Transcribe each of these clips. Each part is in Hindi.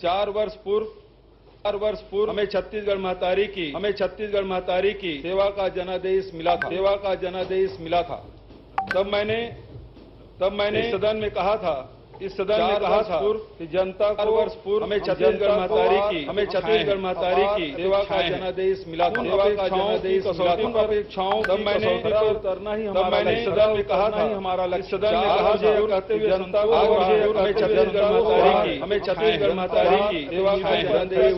चार वर्ष पूर्व हमें छत्तीसगढ़ महतारी की सेवा का जनादेश मिला था। तब मैंने इस सदन में कहा था कि जनता को वर्ष पूर्व हमें छत्तीसगढ़ महतारी की सेवा का जनादेश मिला था। तब मैंने उतरना ही हमारा सदन में कहा था हमारा लक्ष्य कहते हुए जनता को हमें छत्तीसगढ़ महतारी की सेवा का जनादेश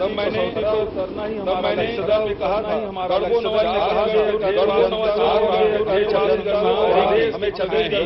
तब मैंने उतरना ही हमारा सदन में कहा था हमारा हमें छत्तीसगढ़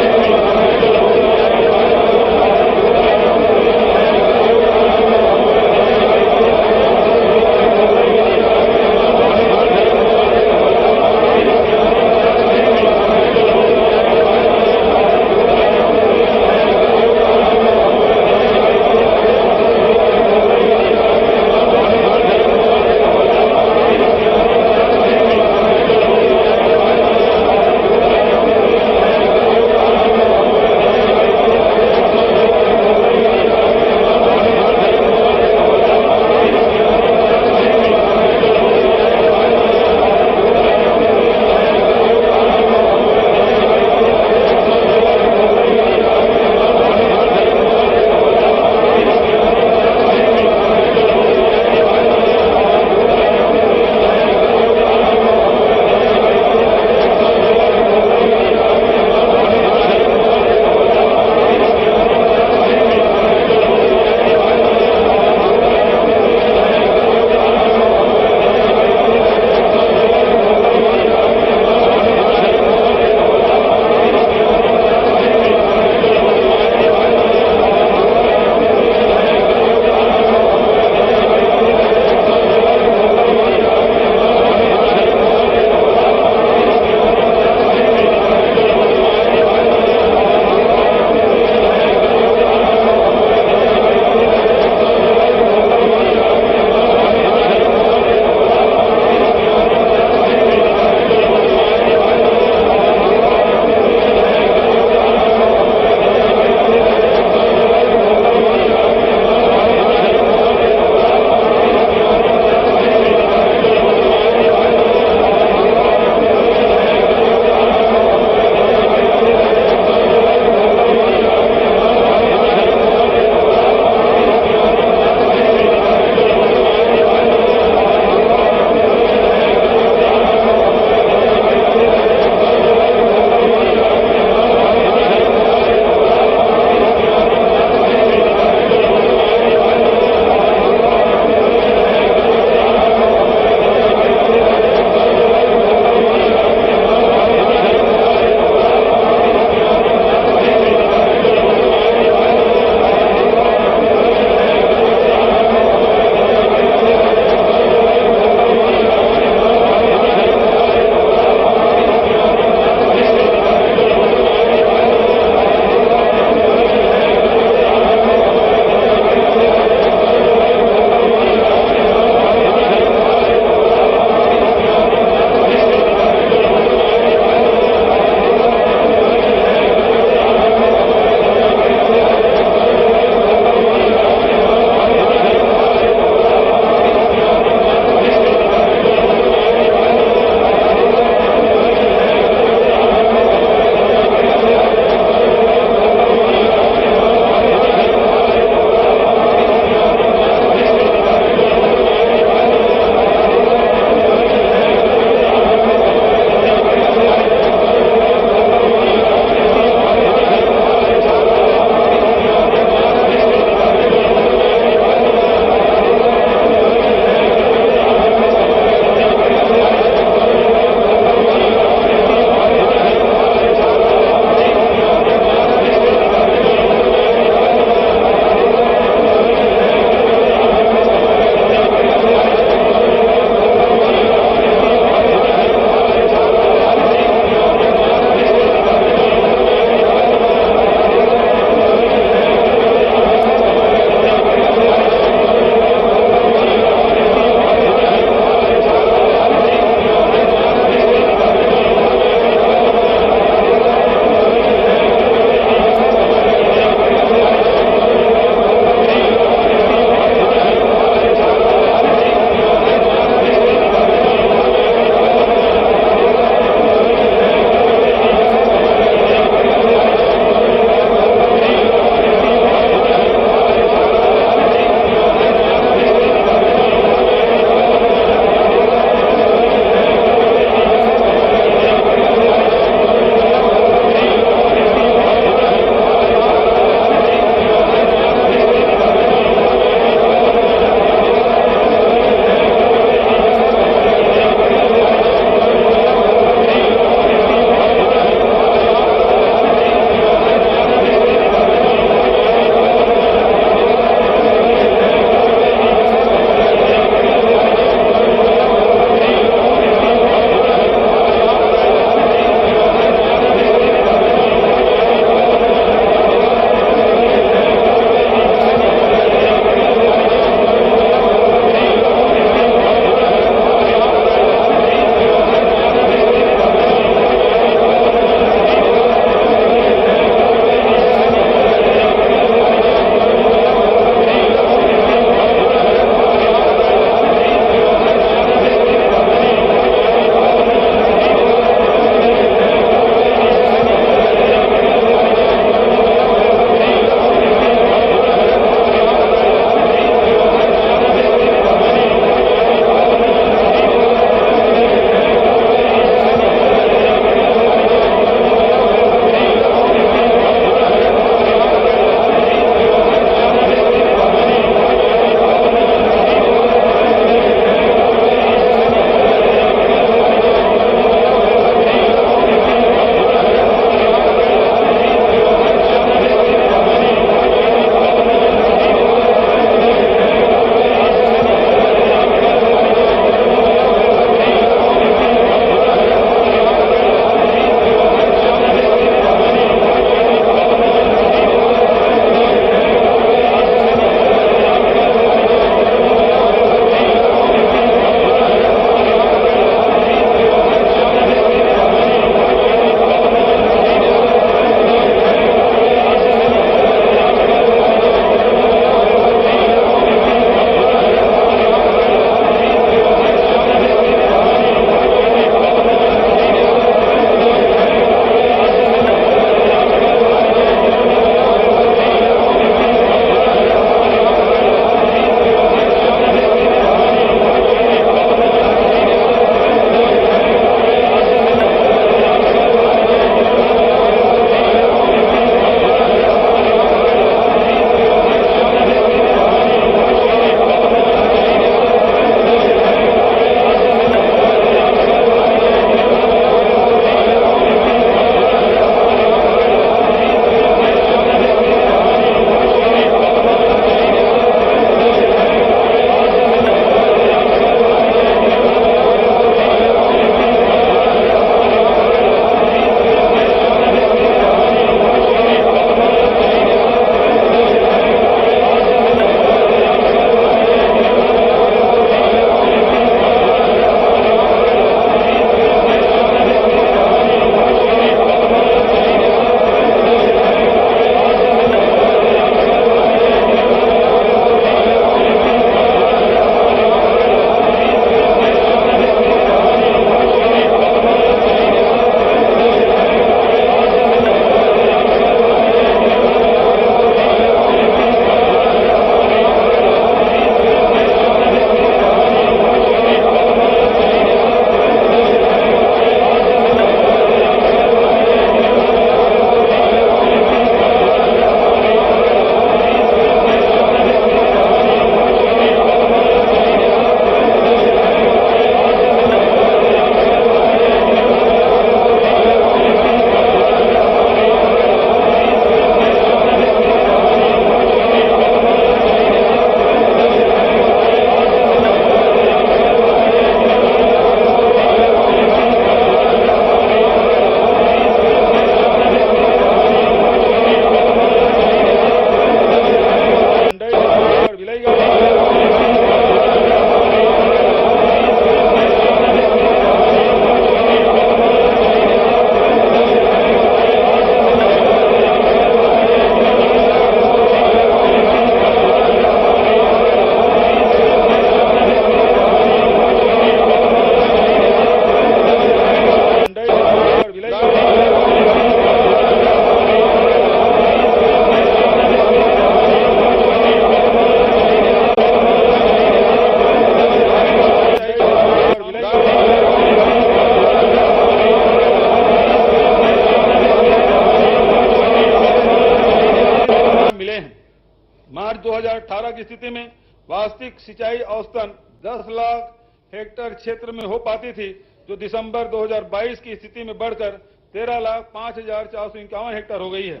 2018 की स्थिति में वास्तविक सिंचाई औसतन 10 लाख हेक्टेयर क्षेत्र में हो पाती थी, जो दिसंबर 2022 की स्थिति में बढ़कर 13,05,451 हेक्टेयर हो गई है।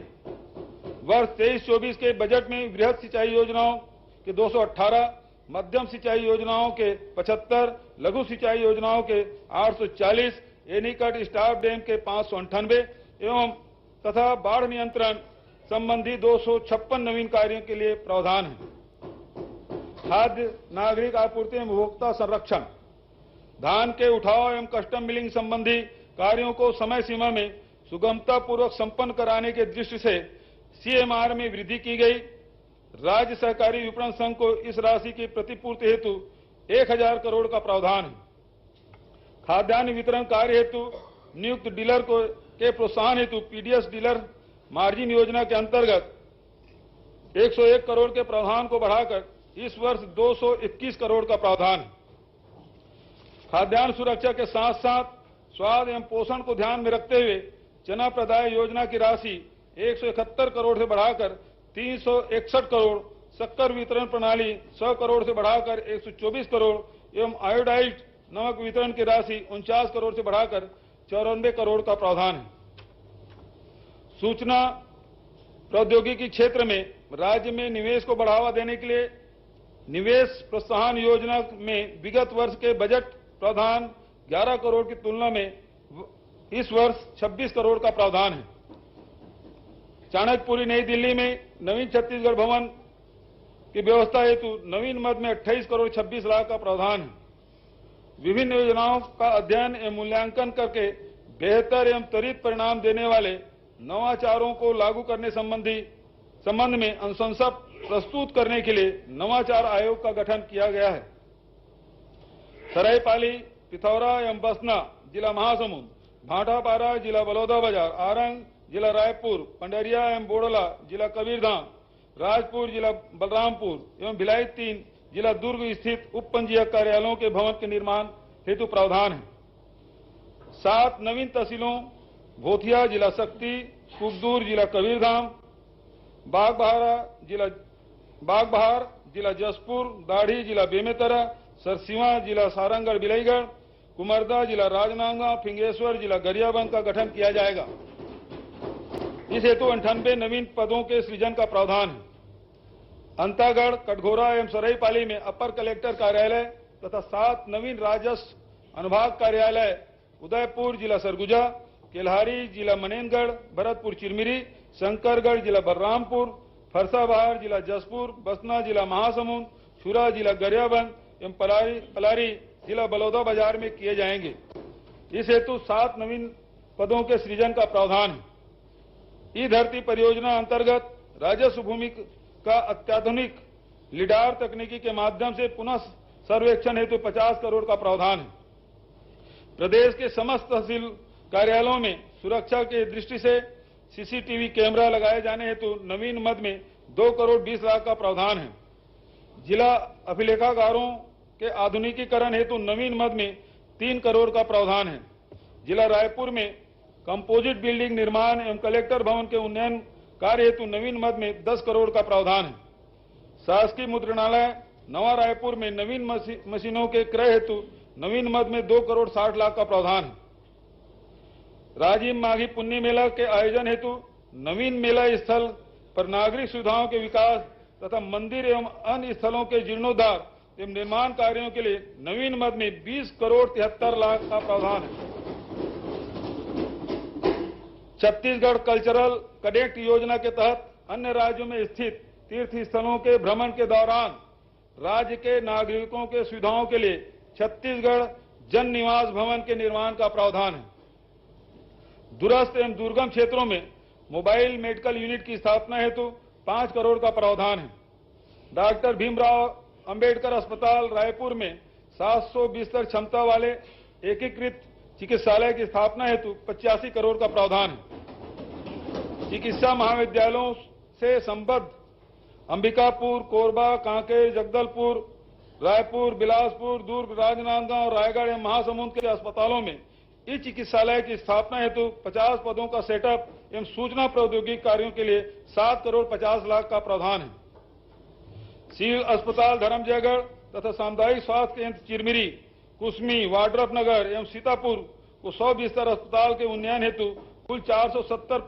वर्ष 23-24 के बजट में वृहद सिंचाई योजनाओं के 218, मध्यम सिंचाई योजनाओं के 75, लघु सिंचाई योजनाओं के 840, एनीकट स्टाफ डैम के 598 एवं तथा बाढ़ नियंत्रण संबंधी 256 नवीन कार्यों के लिए प्रावधान है। खाद्य नागरिक आपूर्ति एवं उपभोक्ता संरक्षण, धान के उठाव एवं कस्टम मिलिंग संबंधी कार्यों को समय सीमा में सुगमता पूर्वक संपन्न कराने के दृष्टि से सीएमआर में वृद्धि की गई। राज्य सहकारी विपणन संघ को इस राशि की प्रतिपूर्ति हेतु 1000 करोड़ का प्रावधान है। खाद्यान्न वितरण कार्य हेतु नियुक्त डीलर को के प्रोत्साहन हेतु पीडीएस डीलर मार्जिन योजना के अंतर्गत 101 करोड़ के प्रावधान को बढ़ाकर इस वर्ष 221 करोड़ का प्रावधान है। खाद्यान्न सुरक्षा के साथ साथ स्वाद एवं पोषण को ध्यान में रखते हुए चना प्रदाय योजना की राशि 171 करोड़ से बढ़ाकर 361 करोड़, शक्कर वितरण प्रणाली 100 करोड़ से बढ़ाकर 124 करोड़ एवं आयोडाइज्ड नमक वितरण की राशि 49 करोड़ से बढ़ाकर 94 करोड़ का प्रावधान है। सूचना प्रौद्योगिकी क्षेत्र में राज्य में निवेश को बढ़ावा देने के लिए निवेश प्रोत्साहन योजना में विगत वर्ष के बजट प्रावधान 11 करोड़ की तुलना में इस वर्ष 26 करोड़ का प्रावधान है। चाणक्यपुरी नई दिल्ली में नवीन छत्तीसगढ़ भवन की व्यवस्था हेतु नवीन मद में 28 करोड़ 26 लाख का प्रावधान है। विभिन्न योजनाओं का अध्ययन एवं मूल्यांकन करके बेहतर एवं त्वरित परिणाम देने वाले नवाचारों को लागू करने संबंध में अनुशंसा प्रस्तुत करने के लिए नवाचार आयोग का गठन किया गया है। सरायपाली, पिथौरा एवं बसना जिला महासमुंद, भाटापारा जिला बलौदाबाजार, आरंग जिला रायपुर, पंडरिया एवं बोडला जिला कबीरधाम, राजपुर जिला बलरामपुर एवं भिलाई 3 जिला दुर्ग स्थित उप पंजीयक कार्यालयों के भवन के निर्माण हेतु प्रावधान है। 7 नवीन तहसीलों भोथिया जिला शक्ति, कुकदूर जिला कबीरधाम, बागबहार जिला जसपुर, दाढ़ी जिला बेमेतरा, सरसीवा जिला सारंगढ़ बिलाईगढ़, कुमरदा जिला राजनांदगांव, फिंगेश्वर जिला गरियाबंद का गठन किया जाएगा। इस हेतु 98 नवीन पदों के सृजन का प्रावधान है। अंतागढ़, कटघोरा एवं सरायपाली में अपर कलेक्टर कार्यालय तथा 7 नवीन राजस्व अनुभाग कार्यालय, उदयपुर जिला सरगुजा, केल्हारी जिला मनेनगढ़, भरतपुर चिरमिरी, शंकरगढ़ जिला बलरामपुर, फरसाबहार जिला जसपुर, बसना जिला महासमुंद, छुरा जिला गरियाबंद एवं पलारी जिला बलौदाबाजार में किए जाएंगे। इस हेतु 7 नवीन पदों के सृजन का प्रावधान है। ई धरती परियोजना अंतर्गत राजस्व भूमि का अत्याधुनिक लिडार तकनीकी के माध्यम से पुनः सर्वेक्षण हेतु 50 करोड़ का प्रावधान है। प्रदेश के समस्त तहसील कार्यालयों में सुरक्षा की दृष्टि से सीसीटीवी कैमरा लगाए जाने हेतु नवीन मद में 2 करोड़ 20 लाख का प्रावधान है। जिला अभिलेखागारों के आधुनिकीकरण हेतु नवीन मद में 3 करोड़ का प्रावधान है। जिला रायपुर में कंपोजिट बिल्डिंग निर्माण एवं कलेक्टर भवन के उन्नयन कार्य हेतु नवीन मद में 10 करोड़ का प्रावधान है। शासकीय मुद्रणालय नवा रायपुर में नवीन मशीनों के क्रय हेतु नवीन मद में 2 करोड़ 60 लाख का प्रावधान है। राजीव माघी पुण्य मेला के आयोजन हेतु नवीन मेला स्थल पर नागरिक सुविधाओं के विकास तथा मंदिर एवं अन्य स्थलों के जीर्णोद्धार एवं निर्माण कार्यों के लिए नवीन मद में 20 करोड़ 73 लाख का प्रावधान है। छत्तीसगढ़ कल्चरल कैडेट योजना के तहत अन्य राज्यों में स्थित तीर्थ स्थलों के भ्रमण के दौरान राज्य के नागरिकों के सुविधाओं के लिए छत्तीसगढ़ जन निवास भवन के निर्माण का प्रावधान है। दूरस्थ एवं दुर्गम क्षेत्रों में मोबाइल मेडिकल यूनिट की स्थापना हेतु 5 करोड़ का प्रावधान है। डॉक्टर भीमराव अंबेडकर अस्पताल रायपुर में 700 बिस्तर क्षमता वाले एकीकृत चिकित्सालय की स्थापना हेतु 85 करोड़ का प्रावधान है। चिकित्सा महाविद्यालयों से संबद्ध अंबिकापुर, कोरबा, कांकेर, जगदलपुर, रायपुर, बिलासपुर, दुर्ग, राजनांदगांव, रायगढ़ एवं महासमुंद के अस्पतालों में इस चिकित्सालय की स्थापना हेतु 50 पदों का सेटअप एवं सूचना प्रौद्योगिकी कार्यों के लिए 7 करोड़ 50 लाख का प्रावधान है। सिविल अस्पताल धर्मजयगढ़ तथा सामुदायिक स्वास्थ्य केंद्र चिरमिरी, कुसमी, वाड्रफ नगर एवं सीतापुर को 100 बिस्तर अस्पताल के उन्नयन हेतु कुल 470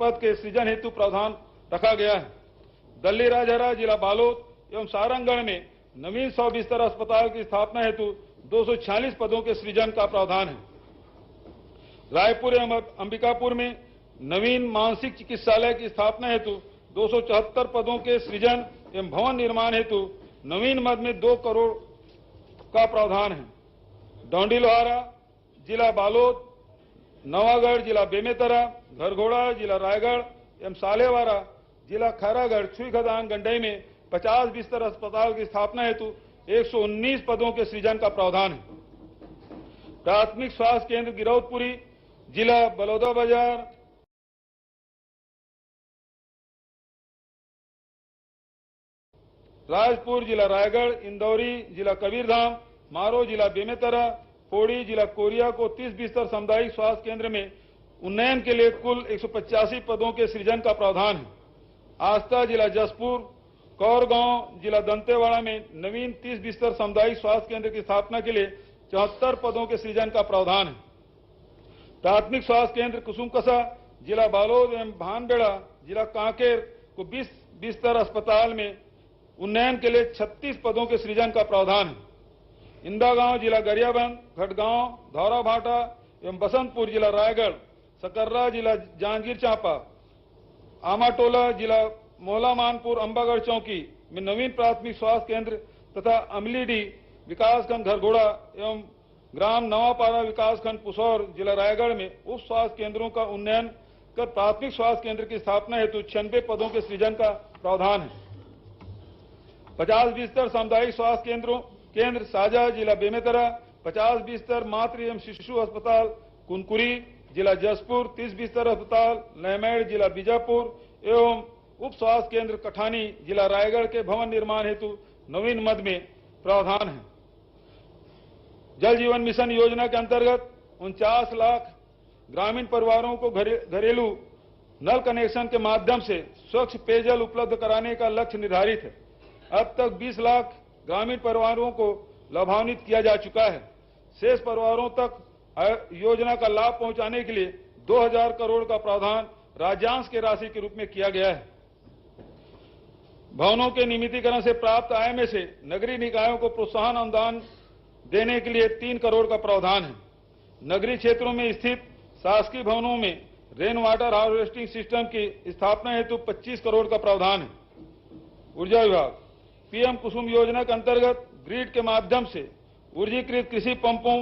पद के सृजन हेतु प्रावधान रखा गया है। दल्ली राजहरा, जिला बालोद एवं सारंगगढ़ में नवीन 100 बिस्तर अस्पताल की स्थापना हेतु 246 पदों के सृजन का प्रावधान है। रायपुर एवं अंबिकापुर में नवीन मानसिक चिकित्सालय की स्थापना हेतु 274 पदों के सृजन एवं भवन निर्माण हेतु नवीन मद में 2 करोड़ का प्रावधान है। डौंडी लोहारा, जिला बालोद, नवागढ़, जिला बेमेतरा, घरघोड़ा, जिला रायगढ़ एवं सालेवारा, जिला खैरागढ़, छुई खदान, गंडई में 50 बिस्तर अस्पताल की स्थापना हेतु 119 पदों के सृजन का प्रावधान है। प्राथमिक स्वास्थ्य केंद्र गिरौदपुरी, जिला बलौदाबाजार, राजपुर, जिला रायगढ़, इंदौरी, जिला कबीरधाम, मारो, जिला बेमेतरा, पौड़ी, जिला कोरिया को 30 बिस्तर सामुदायिक स्वास्थ्य केंद्र में उन्नयन के लिए कुल 185 पदों के सृजन का प्रावधान है। आस्था, जिला जसपुर, कौरगांव, जिला दंतेवाड़ा में नवीन 30 बिस्तर सामुदायिक स्वास्थ्य केंद्र की स्थापना के लिए 74 पदों के सृजन का प्रावधान है। प्राथमिक स्वास्थ्य केंद्र कुसुमकसा, जिला बालोद एवं भानबेड़ा, जिला कांकेर को 20 बिस्तर अस्पताल में उन्नयन के लिए 36 पदों के सृजन का प्रावधान है। इंदागांव, जिला गरियाबंद, खटगांव, धौराभाटा एवं बसंतपुर, जिला रायगढ़, सकर्रा, जिला जांजगीर चांपा, आमाटोला, जिला मोहला मानपुर, अंबागढ़ चौकी में नवीन प्राथमिक स्वास्थ्य केंद्र तथा अमलीडी विकासखंड घरघोड़ा एवं ग्राम नवापारा विकासखंड पुसौर, जिला रायगढ़ में उप स्वास्थ्य केंद्रों का उन्नयन कर प्राथमिक स्वास्थ्य केंद्र की स्थापना हेतु 96 पदों के सृजन का प्रावधान है। 50 बिस्तर सामुदायिक स्वास्थ्य केंद्र साजा, जिला बेमेतरा, 50 बिस्तर मातृ एवं शिशु अस्पताल कुनकुरी, जिला जसपुर, 30 बिस्तर अस्पताल नैमेड़, जिला बीजापुर एवं उप स्वास्थ्य केंद्र कठानी, जिला रायगढ़ के भवन निर्माण हेतु नवीन मद में प्रावधान है। जल जीवन मिशन योजना के अंतर्गत 49 लाख ग्रामीण परिवारों को घरेलू नल कनेक्शन के माध्यम से स्वच्छ पेयजल उपलब्ध कराने का लक्ष्य निर्धारित है। अब तक 20 लाख ग्रामीण परिवारों को लाभान्वित किया जा चुका है। शेष परिवारों तक योजना का लाभ पहुंचाने के लिए 2000 करोड़ का प्रावधान राज्यांश के राशि के रूप में किया गया है। भवनों के नियमितीकरण से प्राप्त आय में से नगरीय निकायों को प्रोत्साहन अनुदान देने के लिए 3 करोड़ का प्रावधान है। नगरीय क्षेत्रों में स्थित शासकीय भवनों में रेन वाटर हार्वेस्टिंग सिस्टम की स्थापना हेतु 25 करोड़ का प्रावधान है। ऊर्जा विभाग पीएम कुसुम योजना के अंतर्गत ग्रिड के माध्यम से ऊर्जीकृत कृषि पंपों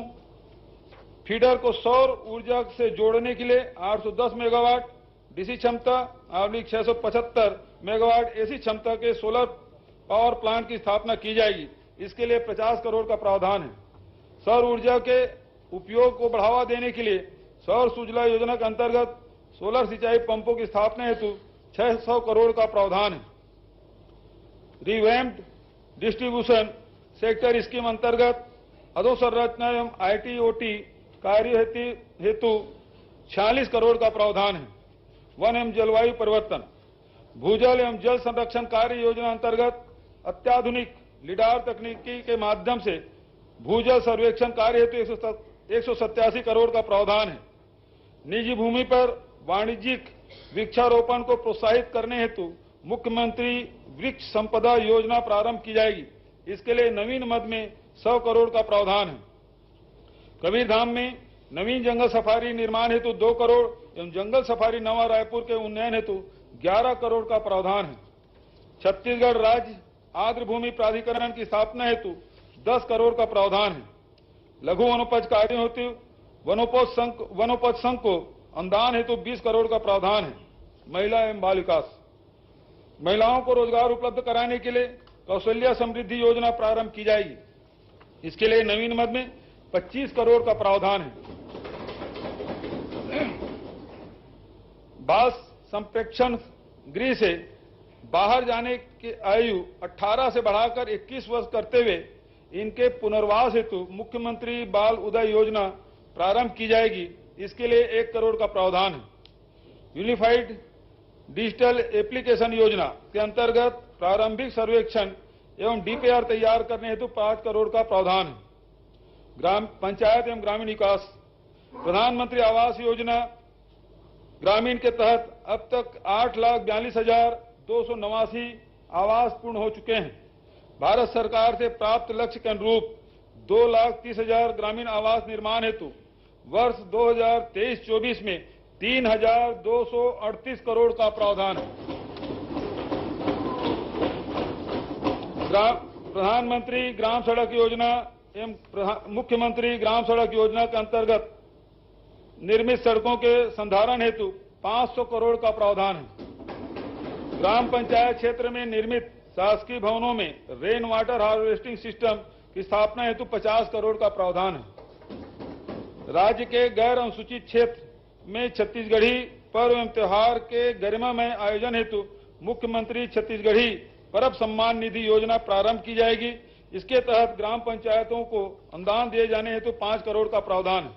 फीडर को सौर ऊर्जा से जोड़ने के लिए 810 मेगावाट डीसी क्षमता 675 मेगावाट एसी क्षमता के सोलर पावर प्लांट की स्थापना की जाएगी। इसके लिए 50 करोड़ का प्रावधान है। सौर ऊर्जा के उपयोग को बढ़ावा देने के लिए सौर सुजला योजना के अंतर्गत सोलर सिंचाई पंपों की स्थापना हेतु 600 करोड़ का प्रावधान है। रिवैम्प्ड डिस्ट्रीब्यूशन सेक्टर स्कीम अंतर्गत अधोसंरचना एवं आईटी-ओटी कार्य हेतु 46 करोड़ का प्रावधान है। वन एवं जलवायु परिवर्तन भूजल एवं जल संरक्षण कार्य योजना अंतर्गत अत्याधुनिक लिडार तकनीकी के माध्यम से भूजल सर्वेक्षण कार्य हेतु 187 करोड़ का प्रावधान है। निजी भूमि पर वाणिज्यिक वृक्षारोपण को प्रोत्साहित करने हेतु मुख्यमंत्री वृक्ष संपदा योजना प्रारंभ की जाएगी। इसके लिए नवीन मद में 100 करोड़ का प्रावधान है। कबीरधाम में नवीन जंगल सफारी निर्माण हेतु 2 करोड़ एवं जंगल सफारी नवा रायपुर के उन्नयन हेतु 11 करोड़ का प्रावधान है। छत्तीसगढ़ राज्य आर्द्र भूमि प्राधिकरण की स्थापना हेतु 10 करोड़ का प्रावधान है। लघु वनोपज कार्यों हेतु वनोपज संघ को अनुदान हेतु 20 करोड़ का प्रावधान है। महिला एवं बाल विकास महिलाओं को रोजगार उपलब्ध कराने के लिए कौशल्या समृद्धि योजना प्रारंभ की जाएगी। इसके लिए नवीन मद में 25 करोड़ का प्रावधान है। बाल संप्रेक्षण गृह से बाहर जाने की आयु 18 से बढ़ाकर 21 वर्ष करते हुए इनके पुनर्वास हेतु मुख्यमंत्री बाल उदय योजना प्रारंभ की जाएगी। इसके लिए 1 करोड़ का प्रावधान है। यूनिफाइड डिजिटल एप्लीकेशन योजना के अंतर्गत प्रारंभिक सर्वेक्षण एवं डीपीआर तैयार करने हेतु 5 करोड़ का प्रावधान है। ग्राम पंचायत एवं ग्रामीण विकास, प्रधानमंत्री आवास योजना ग्रामीण के तहत अब तक 8,42,289 आवास पूर्ण हो चुके हैं। भारत सरकार से प्राप्त लक्ष्य के अनुरूप 2,30,000 ग्रामीण आवास निर्माण हेतु वर्ष 2023-24 में 3,238 करोड़ का प्रावधान है। प्रधानमंत्री ग्राम सड़क योजना एवं मुख्यमंत्री ग्राम सड़क योजना के अंतर्गत निर्मित सड़कों के संधारण हेतु 500 करोड़ का प्रावधान है। ग्राम पंचायत क्षेत्र में निर्मित शासकीय भवनों में रेन वाटर हार्वेस्टिंग सिस्टम की स्थापना हेतु 50 करोड़ का प्रावधान है। राज्य के गैर अनुसूचित क्षेत्र में छत्तीसगढ़ी पर्व एवं त्योहार के गरिमामय आयोजन हेतु मुख्यमंत्री छत्तीसगढ़ी पर्व सम्मान निधि योजना प्रारंभ की जाएगी। इसके तहत ग्राम पंचायतों को अनुदान दिए जाने हेतु 5 करोड़ का प्रावधान है।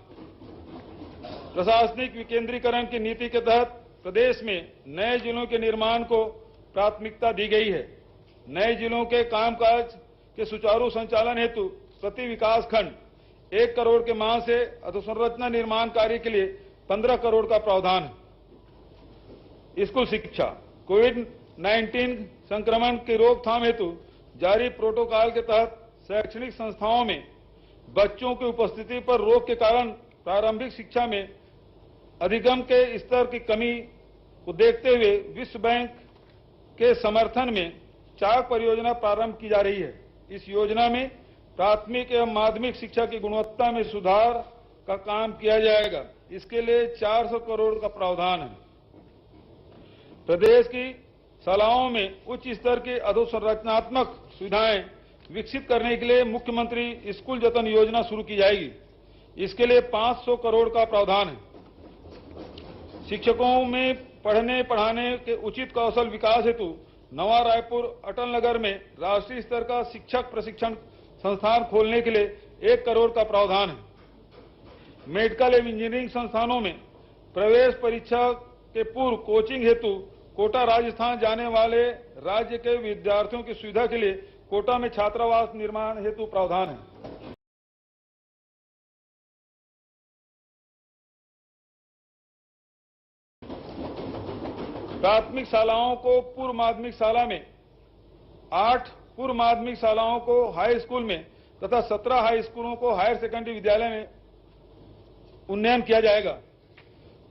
प्रशासनिक विकेंद्रीकरण की नीति के तहत प्रदेश में नए जिलों के निर्माण को प्राथमिकता दी गई है। नए जिलों के कामकाज के सुचारू संचालन हेतु प्रति विकास खंड 1 करोड़ के मांग से अधोसंरचना निर्माण कार्य के लिए 15 करोड़ का प्रावधान है। स्कूल शिक्षा, कोविड-19 संक्रमण की रोकथाम हेतु जारी प्रोटोकॉल के तहत शैक्षणिक संस्थाओं में बच्चों की उपस्थिति पर रोक के कारण प्रारंभिक शिक्षा में अधिगम के स्तर की कमी को देखते हुए विश्व बैंक के समर्थन में चाक परियोजना प्रारंभ की जा रही है। इस योजना में प्राथमिक एवं माध्यमिक शिक्षा की गुणवत्ता में सुधार का काम किया जाएगा। इसके लिए 400 करोड़ का प्रावधान है। प्रदेश की शालाओं में उच्च स्तर की अधोसंरचनात्मक सुविधाएं विकसित करने के लिए मुख्यमंत्री स्कूल जतन योजना शुरू की जाएगी। इसके लिए 500 करोड़ का प्रावधान है। शिक्षकों में पढ़ने पढ़ाने के उचित कौशल विकास हेतु नवा रायपुर अटल नगर में राष्ट्रीय स्तर का शिक्षक प्रशिक्षण संस्थान खोलने के लिए 1 करोड़ का प्रावधान है। मेडिकल एवं इंजीनियरिंग संस्थानों में प्रवेश परीक्षा के पूर्व कोचिंग हेतु कोटा राजस्थान जाने वाले राज्य के विद्यार्थियों की सुविधा के लिए कोटा में छात्रावास निर्माण हेतु प्रावधान है। प्राथमिक शालाओं को पूर्व माध्यमिक शाला में, 8 पूर्व माध्यमिक शालाओं को हाई स्कूल में तथा 17 हाई स्कूलों को हायर सेकेंडरी विद्यालय में उन्नयन किया जाएगा।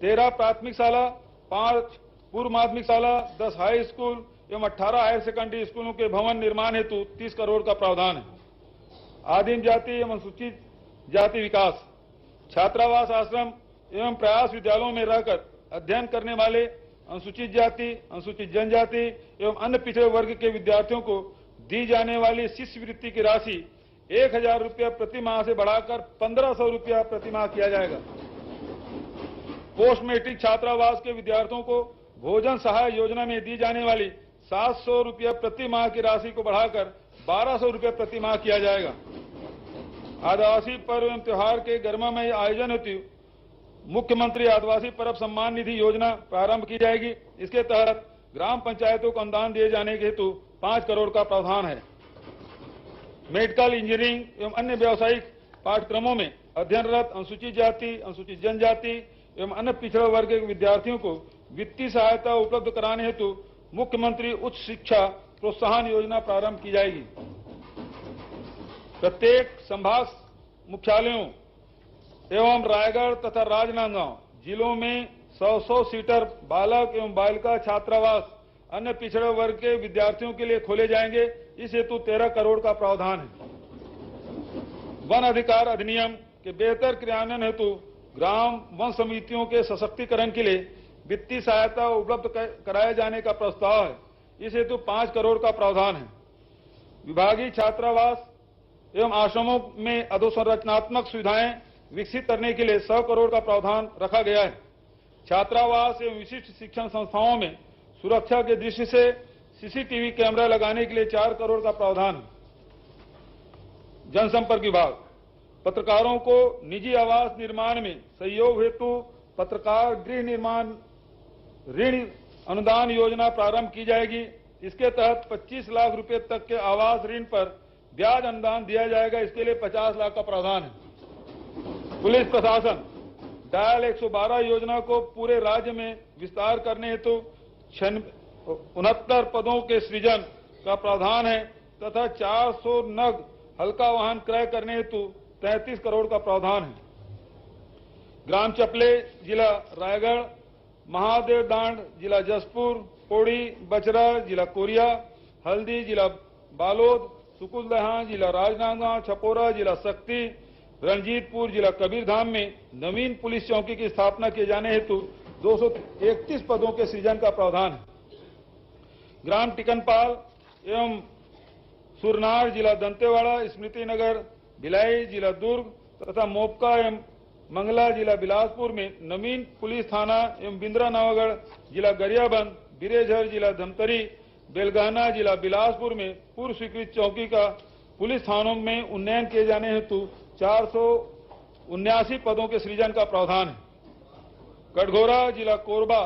13 प्राथमिक शाला, 5 पूर्व माध्यमिक शाला, 10 हाई स्कूल एवं 18 हायर सेकेंडरी स्कूलों के भवन निर्माण हेतु 30 करोड़ का प्रावधान है। आदिम जाति एवं अनुसूचित जाति विकास, छात्रावास, आश्रम एवं प्रयास विद्यालयों में रहकर अध्ययन करने वाले अनुसूचित जाति, अनुसूचित जनजाति एवं अन्य पिछड़े वर्ग के विद्यार्थियों को दी जाने वाली शिष्यवृत्ति की राशि 1,000 रुपया प्रति माह से बढ़ाकर 1,500 रुपया प्रति माह किया जाएगा। पोस्ट मैट्रिक छात्रावास के विद्यार्थियों को भोजन सहाय योजना में दी जाने वाली 700 रुपया प्रति माह की राशि को बढ़ाकर 1,200 रुपया प्रति माह किया जाएगा। आदिवासी पर्व एवं त्योहार के गरिमामय आयोजन हेतु मुख्यमंत्री आदिवासी पर्व सम्मान निधि योजना प्रारंभ की जाएगी। इसके तहत ग्राम पंचायतों को अनुदान दिए जाने के हेतु 5 करोड़ का प्रावधान है। मेडिकल, इंजीनियरिंग एवं अन्य व्यावसायिक पाठ्यक्रमों में अध्ययनरत अनुसूचित जाति, अनुसूचित जनजाति एवं अन्य पिछड़े वर्ग के विद्यार्थियों को वित्तीय सहायता उपलब्ध कराने हेतु मुख्यमंत्री उच्च शिक्षा प्रोत्साहन योजना प्रारंभ की जाएगी। प्रत्येक संभाग मुख्यालयों एवं रायगढ़ तथा राजनांदगांव जिलों में 100 सीटर बालक एवं बालिका छात्रावास अन्य पिछड़े वर्ग के विद्यार्थियों के लिए खोले जाएंगे। इस हेतु 13 करोड़ का प्रावधान है। वन अधिकार अधिनियम के बेहतर क्रियान्वयन हेतु ग्राम वन समितियों के सशक्तिकरण के लिए वित्तीय सहायता उपलब्ध कराए जाने का प्रस्ताव है। इस हेतु 5 करोड़ का प्रावधान है। विभागीय छात्रावास एवं आश्रमों में अधोसंरचनात्मक सुविधाएं विकसित करने के लिए 100 करोड़ का प्रावधान रखा गया है। छात्रावास एवं विशिष्ट शिक्षण संस्थाओं में सुरक्षा की दृष्टि से सीसीटीवी कैमरा लगाने के लिए 4 करोड़ का प्रावधान है। जनसंपर्क विभाग, पत्रकारों को निजी आवास निर्माण में सहयोग हेतु पत्रकार गृह निर्माण ऋण अनुदान योजना प्रारंभ की जाएगी। इसके तहत 25 लाख रुपए तक के आवास ऋण पर ब्याज अनुदान दिया जाएगा। इसके लिए 50 लाख का प्रावधान है। पुलिस प्रशासन डायल 112 योजना को पूरे राज्य में विस्तार करने हेतु 69 पदों के सृजन का प्रावधान है तथा 400 नग हल्का वाहन क्रय करने हेतु 33 करोड़ का प्रावधान है। ग्राम चपले जिला रायगढ़, महादेव डांड जिला जसपुर, पौड़ी बचरा जिला कोरिया, हल्दी जिला बालोद, सुकुलदहा जिला राजनांदगांव, छपोरा जिला शक्ति, रणजीतपुर जिला कबीरधाम में नवीन पुलिस चौकी की स्थापना किए जाने हेतु 231 पदों के सृजन का प्रावधान है। ग्राम टिकनपाल एवं सुरनार जिला दंतेवाड़ा, स्मृति नगर भिलाई जिला दुर्ग तथा मोपका एवं मंगला जिला बिलासपुर में नवीन पुलिस थाना एवं बिंद्रा नवागढ़ जिला गरियाबंद, बिरेझर जिला धमतरी, बेलगहना जिला बिलासपुर में पूर्व स्वीकृत चौकी का पुलिस थानों में उन्नयन किए जाने हेतु 479 पदों के सृजन का प्रावधान है। कटघोरा जिला कोरबा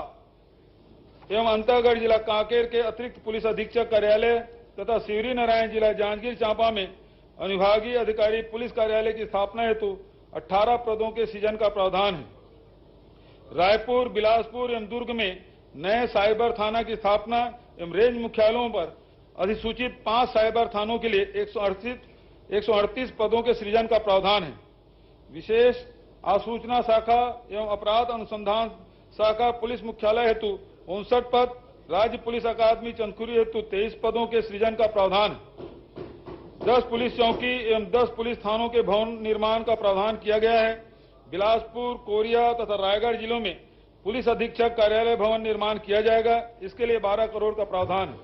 एवं अंतागढ़ जिला कांकेर के अतिरिक्त पुलिस अधीक्षक कार्यालय तथा शिवरी नारायण जिला जांजगीर चांपा में अनुविभागीय अधिकारी पुलिस कार्यालय की स्थापना हेतु 18 पदों के सृजन का प्रावधान है। रायपुर, बिलासपुर एवं दुर्ग में नए साइबर थाना की स्थापना एवं रेंज मुख्यालयों पर अधिसूचित 5 साइबर थानों के लिए 138 पदों के सृजन का प्रावधान है। विशेष आसूचना शाखा एवं अपराध अनुसंधान शाखा पुलिस मुख्यालय हेतु 59 पद, राज्य पुलिस अकादमी चंदखुरी हेतु 23 पदों के सृजन का प्रावधान है। 10 पुलिस चौकी एवं 10 पुलिस थानों के भवन निर्माण का प्रावधान किया गया है। बिलासपुर, कोरिया तथा रायगढ़ जिलों में पुलिस अधीक्षक कार्यालय भवन निर्माण किया जाएगा। इसके लिए 12 करोड़ का प्रावधान है।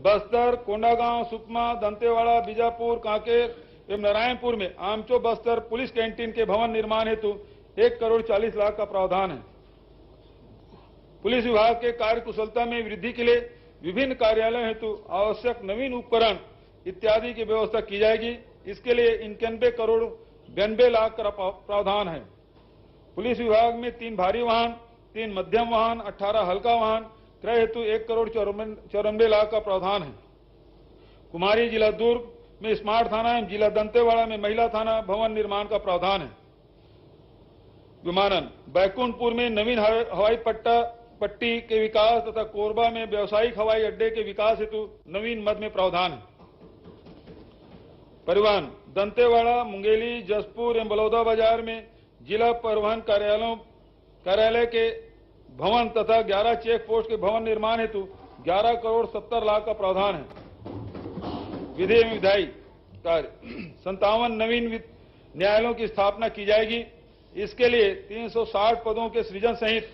बस्तर, कोंडागांव, सुकमा, दंतेवाड़ा, बीजापुर, कांकेर एवं नारायणपुर में आमचो बस्तर पुलिस कैंटीन के भवन निर्माण हेतु 1 करोड़ 40 लाख का प्रावधान है। पुलिस विभाग के कार्य कुशलता में वृद्धि के लिए विभिन्न कार्यालयों हेतु आवश्यक नवीन उपकरण इत्यादि की व्यवस्था की जाएगी। इसके लिए 91 करोड़ 92 लाख का प्रावधान है। पुलिस विभाग में 3 भारी वाहन, 3 मध्यम वाहन, 18 हल्का वाहन क्रय हेतु 1 करोड़ 94 लाख का प्रावधान है। कुमारी जिला दुर्ग में स्मार्ट थाना एवं जिला दंतेवाड़ा में महिला थाना भवन निर्माण का प्रावधान है। विमानन बैकुंठपुर में नवीन हवाई पट्टी के विकास तथा कोरबा में व्यावसायिक हवाई अड्डे के विकास हेतु नवीन मद में प्रावधान है। परिवहन दंतेवाड़ा, मुंगेली, जसपुर एवं बलौदा बाजार में जिला परिवहन कार्यालय के भवन तथा 11 चेक पोस्ट के भवन निर्माण हेतु 11 करोड़ 70 लाख का प्रावधान है। विधि एवं विधायी कार्य 57 नवीन न्यायालयों की स्थापना की जाएगी। इसके लिए 360 पदों के सृजन सहित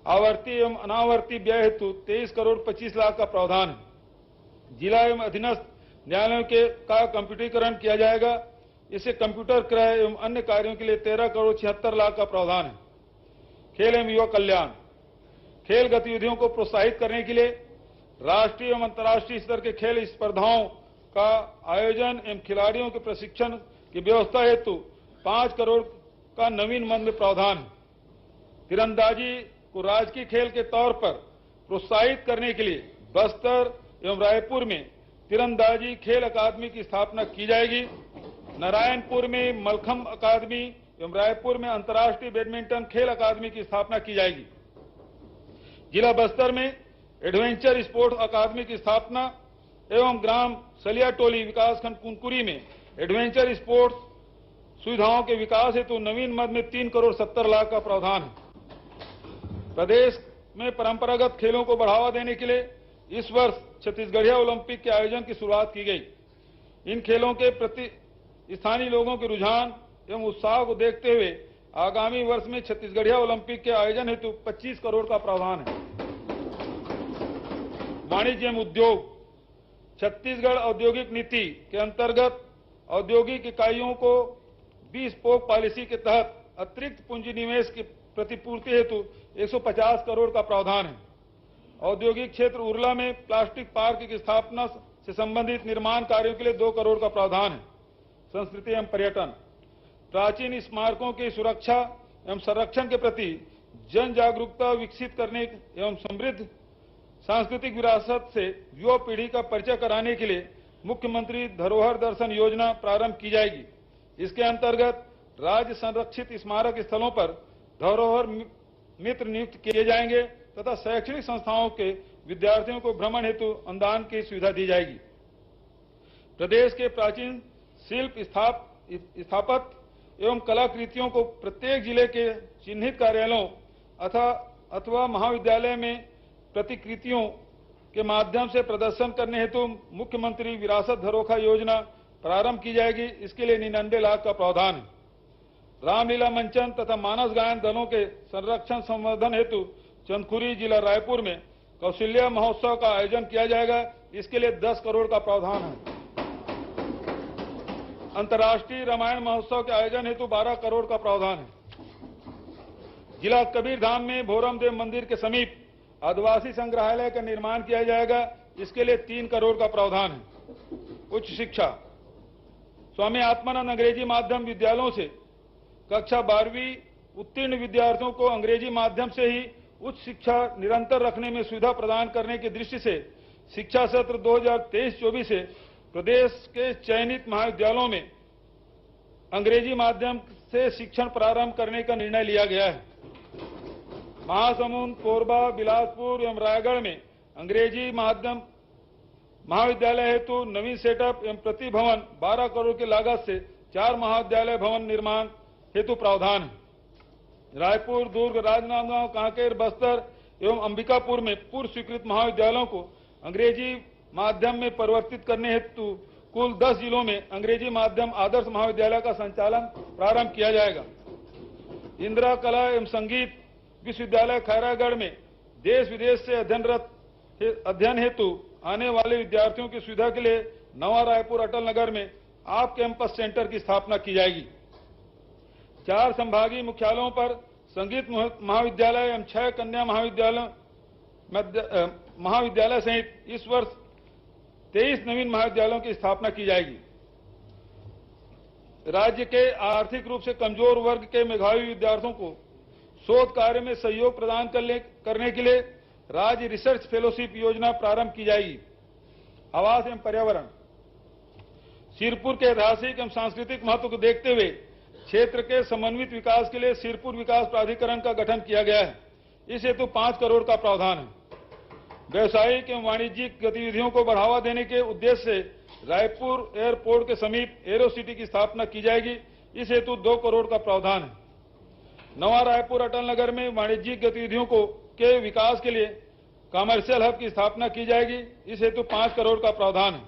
आवर्ती एवं अनावर्ती व्यय हेतु 23 करोड़ 25 लाख का प्रावधान है। जिला एवं अधीनस्थ न्यायालयों का कंप्यूटरीकरण किया जाएगा। इससे कंप्यूटर क्रय एवं अन्य कार्यों के लिए 13 करोड़ 76 लाख का प्रावधान है। खेल एवं युवा कल्याण खेल गतिविधियों को प्रोत्साहित करने के लिए राष्ट्रीय एवं अंतर्राष्ट्रीय स्तर के खेल स्पर्धाओं का आयोजन एवं खिलाड़ियों के प्रशिक्षण की व्यवस्था हेतु 5 करोड़ का नवीन मद में प्रावधान है। तीरंदाजी को राजकीय खेल के तौर पर प्रोत्साहित करने के लिए बस्तर एवं रायपुर में तीरंदाजी खेल अकादमी की स्थापना की जाएगी। नारायणपुर में मलखम अकादमी एवं रायपुर में अंतर्राष्ट्रीय बैडमिंटन खेल अकादमी की स्थापना की जाएगी। जिला बस्तर में एडवेंचर स्पोर्ट्स अकादमी की स्थापना एवं ग्राम सलियाटोली विकासखंड कुनकुरी में एडवेंचर स्पोर्ट्स सुविधाओं के विकास हेतु नवीन मद में 3 करोड़ 70 लाख का प्रावधान है। प्रदेश में परंपरागत खेलों को बढ़ावा देने के लिए इस वर्ष छत्तीसगढ़िया ओलंपिक के आयोजन की शुरुआत की गई। इन खेलों के प्रति स्थानीय लोगों के रुझान एवं उत्साह को देखते हुए आगामी वर्ष में छत्तीसगढ़िया ओलंपिक के आयोजन हेतु 25 करोड़ का प्रावधान है। वाणिज्य एवं उद्योग छत्तीसगढ़ औद्योगिक नीति के अंतर्गत औद्योगिक इकाइयों को 20 स्पोक पॉलिसी के तहत अतिरिक्त पूंजी निवेश की प्रतिपूर्ति हेतु 150 करोड़ का प्रावधान है। औद्योगिक क्षेत्र उरला में प्लास्टिक पार्क की स्थापना से संबंधित निर्माण कार्यों के लिए 2 करोड़ का प्रावधान है। संस्कृति एवं पर्यटन प्राचीन स्मारकों की सुरक्षा एवं संरक्षण के प्रति जन जागरूकता विकसित करने एवं सांस्कृतिक विरासत से युवा पीढ़ी का परिचय कराने के लिए मुख्यमंत्री धरोहर दर्शन योजना प्रारंभ की जाएगी। इसके अंतर्गत राज्य संरक्षित स्मारक स्थलों पर धरोहर मित्र नियुक्त किए जाएंगे तथा शैक्षणिक संस्थाओं के विद्यार्थियों को भ्रमण हेतु अनुदान की सुविधा दी जाएगी। प्रदेश के प्राचीन शिल्प स्थापत्य एवं कलाकृतियों को प्रत्येक जिले के चिन्हित कार्यालयों अथवा महाविद्यालय में प्रतिकृतियों के माध्यम से प्रदर्शन करने हेतु मुख्यमंत्री विरासत धरोखा योजना प्रारंभ की जाएगी। इसके लिए 99 लाख का प्रावधान है। रामलीला मंचन तथा मानस गायन दलों के संरक्षण संवर्धन हेतु चंदखुरी जिला रायपुर में कौशल्या महोत्सव का आयोजन किया जाएगा। इसके लिए 10 करोड़ का प्रावधान है। अंतर्राष्ट्रीय रामायण महोत्सव के आयोजन हेतु 12 करोड़ का प्रावधान है। जिला कबीरधाम में भोरम देव मंदिर के समीप आदिवासी संग्रहालय का निर्माण किया जाएगा। इसके लिए 3 करोड़ का प्रावधान है। उच्च शिक्षा, स्वामी आत्मानंद अंग्रेजी माध्यम विद्यालयों से कक्षा 12वीं उत्तीर्ण विद्यार्थियों को अंग्रेजी माध्यम से ही उच्च शिक्षा निरंतर रखने में सुविधा प्रदान करने की दृष्टि से शिक्षा सत्र 2023-24 से प्रदेश के चयनित महाविद्यालयों में अंग्रेजी माध्यम से शिक्षण प्रारंभ करने का निर्णय लिया गया है। महासमुंद, कोरबा, बिलासपुर एवं रायगढ़ में अंग्रेजी माध्यम महाविद्यालय हेतु नवीन सेटअप एवं प्रति भवन 12 करोड़ की लागत से 4 महाविद्यालय भवन निर्माण हेतु प्रावधान है। रायपुर, दुर्ग, राजनांदगांव, कांकेर, बस्तर एवं अंबिकापुर में पूर्व स्वीकृत महाविद्यालयों को अंग्रेजी माध्यम में परिवर्तित करने हेतु कुल 10 जिलों में अंग्रेजी माध्यम आदर्श महाविद्यालय का संचालन प्रारंभ किया जाएगा। इंदिरा कला एवं संगीत विश्वविद्यालय खैरागढ़ में देश विदेश से अध्ययन हेतु आने वाले विद्यार्थियों की सुविधा के लिए नवा रायपुर अटल नगर में आप कैंपस सेंटर की स्थापना की जाएगी। 4 संभागीय मुख्यालयों पर संगीत महाविद्यालय एवं 6 कन्या महाविद्यालय सहित इस वर्ष 23 नवीन महाविद्यालयों की स्थापना की जाएगी। राज्य के आर्थिक रूप से कमजोर वर्ग के मेधावी विद्यार्थियों को शोध कार्य में सहयोग प्रदान करने के लिए राज्य रिसर्च फेलोशिप योजना प्रारंभ की जाएगी। आवास एवं पर्यावरण, सिरपुर के ऐतिहासिक एवं सांस्कृतिक महत्व को देखते हुए क्षेत्र के समन्वित विकास के लिए सिरपुर विकास प्राधिकरण का गठन किया गया है। इस हेतु 5 करोड़ का प्रावधान है। व्यवसायिक एवं वाणिज्यिक गतिविधियों को बढ़ावा देने के उद्देश्य से रायपुर एयरपोर्ट के समीप एरो सिटी की स्थापना की जाएगी। इस हेतु 2 करोड़ का प्रावधान है। नवा रायपुर अटल नगर में वाणिज्यिक गतिविधियों के विकास के लिए कमर्शियल हब की स्थापना की जाएगी। इस हेतु 5 करोड़ का प्रावधान है।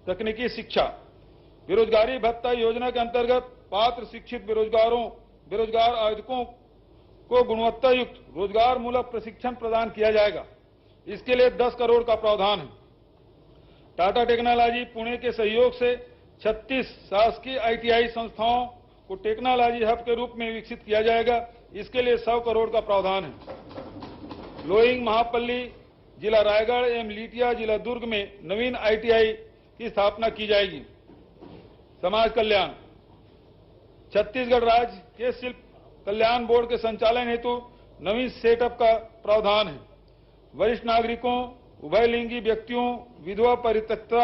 तकनीकी शिक्षा, बेरोजगारी भत्ता योजना के अंतर्गत पात्र शिक्षित बेरोजगार आवेदकों को गुणवत्ता युक्त रोजगार मूलक प्रशिक्षण प्रदान किया जाएगा। इसके लिए 10 करोड़ का प्रावधान है। टाटा टेक्नोलॉजी पुणे के सहयोग से 36 शासकीय ITI संस्थाओं को टेक्नोलॉजी हब के रूप में विकसित किया जाएगा। इसके लिए 100 करोड़ का प्रावधान है। लोइंग महापल्ली जिला रायगढ़ एवं लीटिया जिला दुर्ग में नवीन ITI की स्थापना की जाएगी। समाज कल्याण, छत्तीसगढ़ राज्य के शिल्प कल्याण बोर्ड के संचालन हेतु नवीन सेटअप का प्रावधान है। वरिष्ठ नागरिकों, उभयलिंगी व्यक्तियों, विधवा परित्यक्ता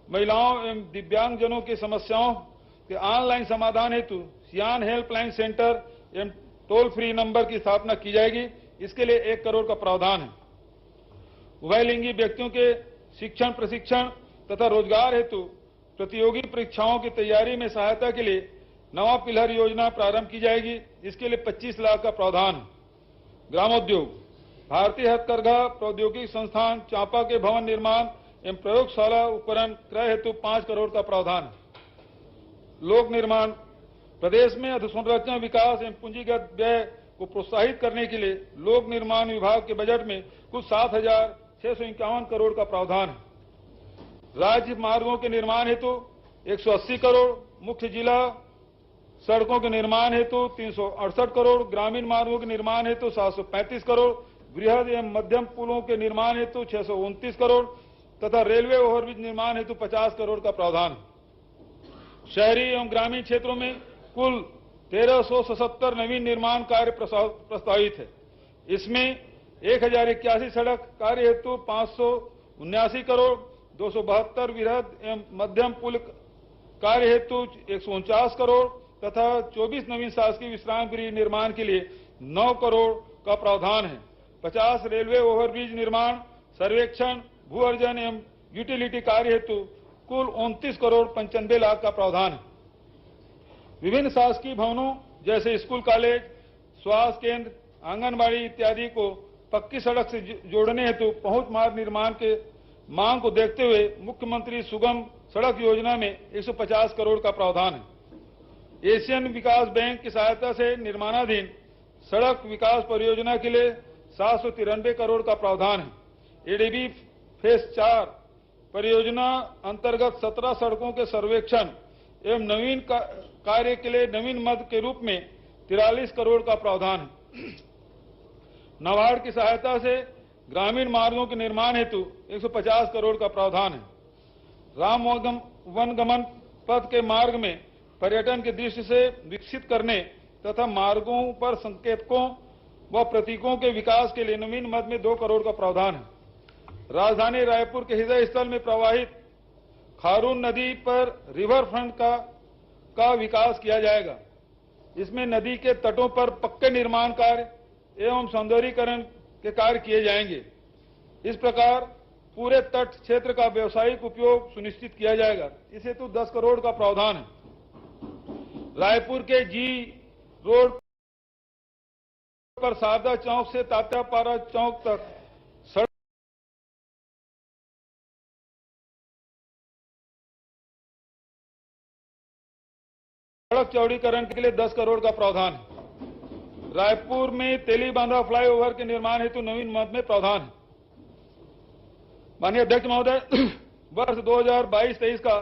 महिलाओं एवं दिव्यांगजनों की समस्याओं के ऑनलाइन समाधान हेतु सियान हेल्पलाइन सेंटर एवं टोल फ्री नंबर की स्थापना की जाएगी। इसके लिए 1 करोड़ का प्रावधान है। उभयलिंगी व्यक्तियों के शिक्षण, प्रशिक्षण तथा रोजगार हेतु प्रतियोगी परीक्षाओं की तैयारी में सहायता के लिए नवा पिलर योजना प्रारंभ की जाएगी। इसके लिए 25 लाख का प्रावधान है। ग्रामोद्योग, भारतीय हथकरघा प्रौद्योगिकी संस्थान चांपा के भवन निर्माण एवं प्रयोगशाला उपकरण क्रय हेतु 5 करोड़ का प्रावधान है। लोक निर्माण, प्रदेश में अधोसंरचना विकास एवं पूंजीगत व्यय को प्रोत्साहित करने के लिए लोक निर्माण विभाग के बजट में कुल 7,651 करोड़ का प्रावधान है। राज्य मार्गों के निर्माण हेतु 180 करोड़, मुख्य जिला सड़कों के निर्माण हेतु 368 करोड़, ग्रामीण मार्गों के निर्माण हेतु 735 करोड़, बृहद एवं मध्यम पुलों के निर्माण हेतु 629 करोड़ तथा रेलवे ओवरब्रिज निर्माण हेतु 50 करोड़ का प्रावधान है। शहरी एवं ग्रामीण क्षेत्रों में कुल 1377 नवीन निर्माण कार्य प्रस्तावित है। इसमें 1081 सड़क कार्य हेतु 579 करोड़, 272 वृहद एवं मध्यम पुल कार्य हेतु 149 करोड़ तथा 24 नवीन शासकीय विश्राम गृह निर्माण के लिए 9 करोड़ का प्रावधान है। 50 रेलवे ओवरब्रिज निर्माण, सर्वेक्षण, भू अर्जन एवं यूटिलिटी कार्य हेतु कुल 29 करोड़ 95 लाख का प्रावधान है। विभिन्न शासकीय भवनों जैसे स्कूल, कॉलेज, स्वास्थ्य केंद्र, आंगनबाड़ी इत्यादि को पक्की सड़क से जोड़ने हेतु पहुंच मार्ग निर्माण के मांग को देखते हुए मुख्यमंत्री सुगम सड़क योजना में 150 करोड़ का प्रावधान है। एशियन विकास बैंक की सहायता से निर्माणाधीन सड़क विकास परियोजना के लिए 793 करोड़ का प्रावधान है। एडीबी फेज 4 परियोजना अंतर्गत 17 सड़कों के सर्वेक्षण एवं नवीन कार्य के लिए नवीन मद के रूप में 43 करोड़ का प्रावधान है। नाबार्ड की सहायता से ग्रामीण मार्गों के निर्माण हेतु 150 करोड़ का प्रावधान है। राम वनगमन पथ के मार्ग में पर्यटन की दृष्टि से विकसित करने तथा मार्गों पर संकेतकों व प्रतीकों के विकास के लिए नवीन मद में 2 करोड़ का प्रावधान है। राजधानी रायपुर के हृदय स्थल में प्रवाहित खारून नदी पर रिवर फ्रंट का विकास किया जाएगा। इसमें नदी के तटों पर पक्के निर्माण कार्य एवं सौंदर्यीकरण के कार्य किए जाएंगे। इस प्रकार पूरे तट क्षेत्र का व्यावसायिक उपयोग सुनिश्चित किया जाएगा। इस हेतु 10 करोड़ का प्रावधान है। रायपुर के जी रोड पर शारदा चौक से तात्यापारा चौक तक सड़क चौड़ीकरण के लिए 10 करोड़ का प्रावधान है। रायपुर में तेलीबांधा फ्लाईओवर के निर्माण हेतु नवीन मद में प्रावधान है। माननीय अध्यक्ष महोदय, वर्ष 2022-23 का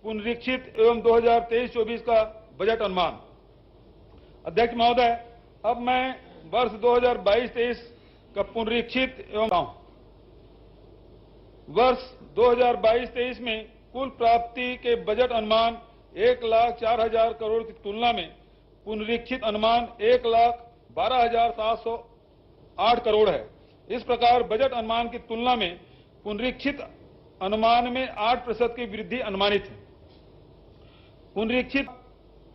पुनरीक्षित एवं 2023-24 का बजट अनुमान। अध्यक्ष महोदय, अब मैं वर्ष 2022-23 का पुनरीक्षित एवं वर्ष 2022-23 में कुल प्राप्ति के बजट अनुमान 1,04,000 करोड़ की तुलना में पुनरीक्षित अनुमान 1,12,708 करोड़ है। इस प्रकार बजट अनुमान की तुलना में पुनरीक्षित अनुमान में 8% की वृद्धि अनुमानित है। पुनरीक्षित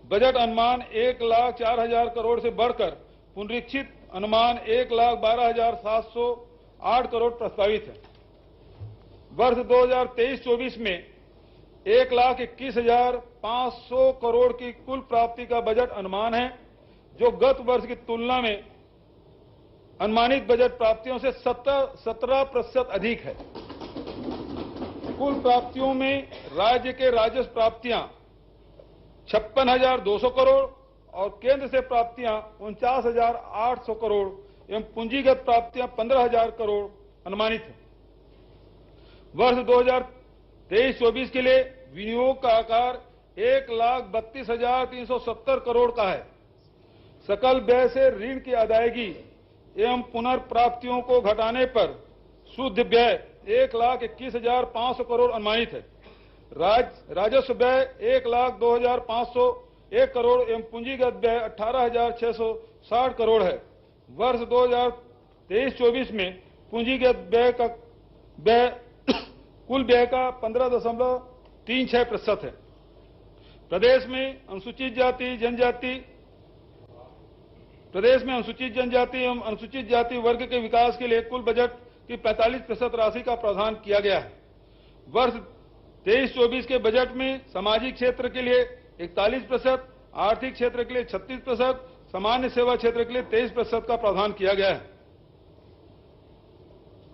बजट अनुमान 1,04,000 करोड़ से बढ़कर पुनरीक्षित अनुमान 1,12,708 करोड़ प्रस्तावित है। वर्ष 2023-24 में 1,21,500 करोड़ की कुल प्राप्ति का बजट अनुमान है, जो गत वर्ष की तुलना में अनुमानित बजट प्राप्तियों से 17% अधिक है। कुल प्राप्तियों में राज्य के राजस्व प्राप्तियां 56,200 करोड़ और केंद्र से प्राप्तियां 49,800 करोड़ एवं पूंजीगत प्राप्तियां 15,000 करोड़ अनुमानित है। वर्ष 2023-24 के लिए विनियोग का आकार 1,32,370 करोड़ का है। सकल व्यय से ऋण की अदायगी एवं पुनर्प्राप्तियों को घटाने पर शुद्ध व्यय 1,21,500 करोड़ अनुमानित है। राजस्व व्यय 1,02,501 करोड़ एवं पूंजीगत व्यय 18,660 करोड़ है। वर्ष 2023-24 में पूंजीगत व्यय का कुल व्यय का 15.36% है। प्रदेश में अनुसूचित जनजाति एवं अनुसूचित जाति वर्ग के विकास के लिए कुल बजट की 45% राशि का प्रावधान किया गया है। वर्ष 23-24 के बजट में सामाजिक क्षेत्र के लिए 41%, आर्थिक क्षेत्र के लिए 36%, सामान्य सेवा क्षेत्र के लिए 23% का प्रावधान किया गया है।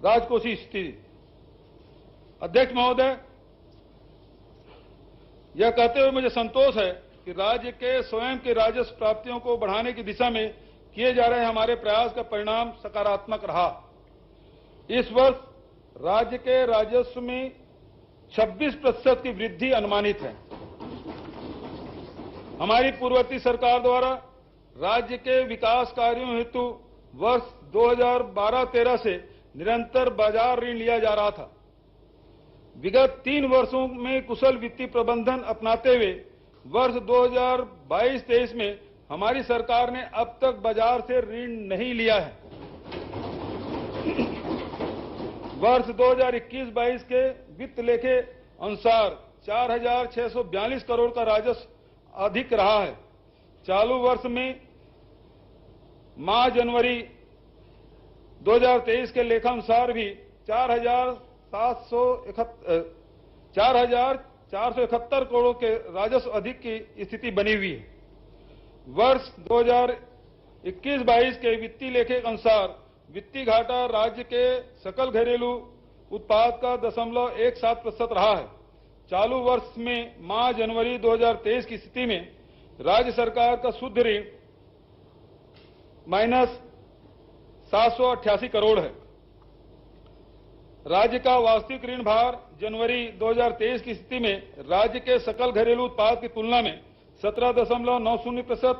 राजकोषीय स्थिति। अध्यक्ष महोदय, यह कहते हुए मुझे संतोष है कि राज्य के स्वयं के राजस्व प्राप्तियों को बढ़ाने की दिशा में किए जा रहे हमारे प्रयास का परिणाम सकारात्मक रहा। इस वर्ष राज्य के राजस्व में 26% की वृद्धि अनुमानित है। हमारी पूर्ववर्ती सरकार द्वारा राज्य के विकास कार्यों हेतु वर्ष 2012-13 से निरंतर बाजार ऋण लिया जा रहा था। विगत 3 वर्षों में कुशल वित्तीय प्रबंधन अपनाते हुए वर्ष 2022-23 में हमारी सरकार ने अब तक बाजार से ऋण नहीं लिया है। वर्ष 2021-22 के वित्त लेखे अनुसार 4,642 करोड़ का राजस्व अधिक रहा है। चालू वर्ष में माह जनवरी 2023 के लेखानुसार भी 4,471 करोड़ के राजस्व अधिक की स्थिति बनी हुई है। वर्ष 2021-22 के वित्तीय लेखे के अनुसार वित्तीय घाटा राज्य के सकल घरेलू उत्पाद का 0.17% रहा है। चालू वर्ष में माह जनवरी 2023 की स्थिति में राज्य सरकार का शुद्ध ऋण -788 करोड़ है। राज्य का वास्तविक ऋण भार जनवरी 2023 की स्थिति में राज्य के सकल घरेलू उत्पाद की तुलना में 17.90%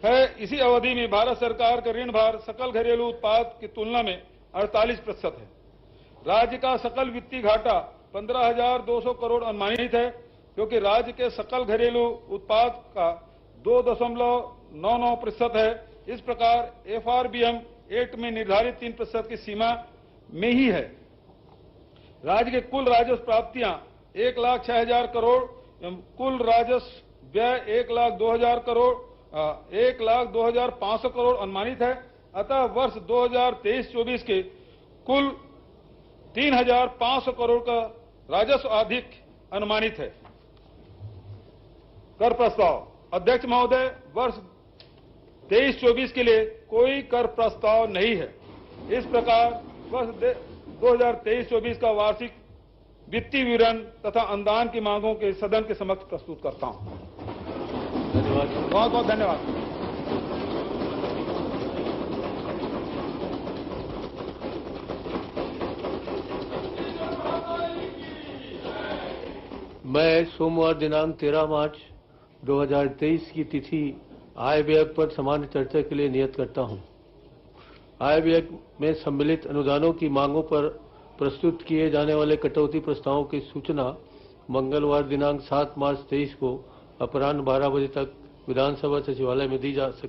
है। इसी अवधि में भारत सरकार का ऋण भार सकल घरेलू उत्पाद की तुलना में 48% है। राज्य का सकल वित्तीय घाटा 15,200 करोड़ अनुमानित है, क्योंकि राज्य के सकल घरेलू उत्पाद का 2.99% है। इस प्रकार FRBM एक्ट में निर्धारित 3% की सीमा में ही है। राज्य के कुल राजस्व प्राप्तियां 1,06,000 करोड़ एवं कुल राजस्व व्यय 1,02,000 करोड़ 1,02,500 करोड़ अनुमानित है। अतः वर्ष 2023-24 के कुल 3,500 करोड़ का राजस्व अधिक अनुमानित है। कर प्रस्ताव। अध्यक्ष महोदय, वर्ष 23-24 के लिए कोई कर प्रस्ताव नहीं है। इस प्रकार वर्ष 2023-24 का वार्षिक वित्तीय विवरण तथा अनुदान की मांगों के सदन के समक्ष प्रस्तुत करता हूं। धन्यवाद, बहुत बहुत धन्यवाद। मैं सोमवार दिनांक 13 मार्च 2023 की तिथि आय व्यय पर सामान्य चर्चा के लिए नियत करता हूं। आय व्यय में सम्मिलित अनुदानों की मांगों पर प्रस्तुत किए जाने वाले कटौती प्रस्तावों की सूचना मंगलवार दिनांक 7 मार्च 23 को अपराह्न 12 बजे तक विधानसभा सचिवालय में दी जा सकती है।